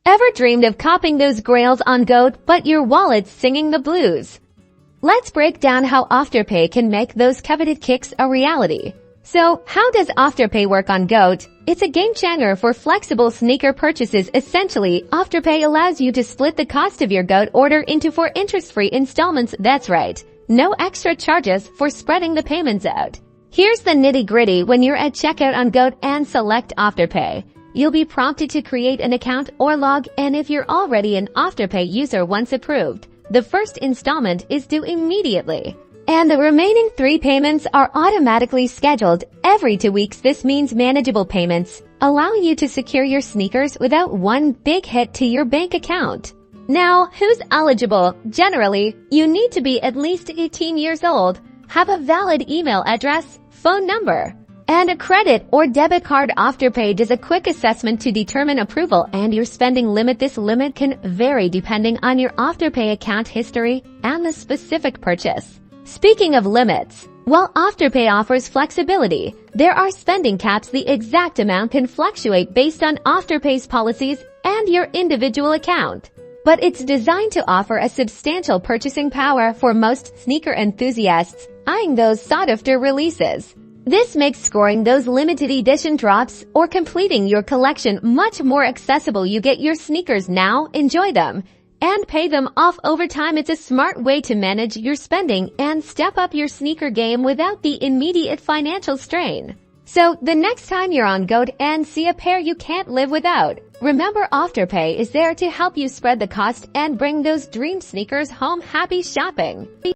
Ever dreamed of copying those Grails on GOAT, but your wallet's singing the blues? Let's break down how Afterpay can make those coveted kicks a reality. So, how does Afterpay work on GOAT? It's a game changer for flexible sneaker purchases. Essentially, Afterpay allows you to split the cost of your GOAT order into 4 interest-free installments. That's right, no extra charges for spreading the payments out. Here's the nitty-gritty. When you're at checkout on GOAT and select Afterpay, you'll be prompted to create an account or log in. If you're already an Afterpay user once approved, the first installment is due immediately, and the remaining 3 payments are automatically scheduled every 2 weeks. This means manageable payments, allowing you to secure your sneakers without one big hit to your bank account. Now, who's eligible? Generally, you need to be at least 18 years old, have a valid email address, phone number, and a credit or debit card. Afterpay does a quick assessment to determine approval and your spending limit. This limit can vary depending on your Afterpay account history and the specific purchase. Speaking of limits, while Afterpay offers flexibility, there are spending caps. The exact amount can fluctuate based on Afterpay's policies and your individual account, but it's designed to offer a substantial purchasing power for most sneaker enthusiasts eyeing those sought-after releases. This makes scoring those limited edition drops or completing your collection much more accessible. You get your sneakers now, enjoy them, and pay them off over time. It's a smart way to manage your spending and step up your sneaker game without the immediate financial strain. So, the next time you're on GOAT and see a pair you can't live without, remember Afterpay is there to help you spread the cost and bring those dream sneakers home. Happy shopping!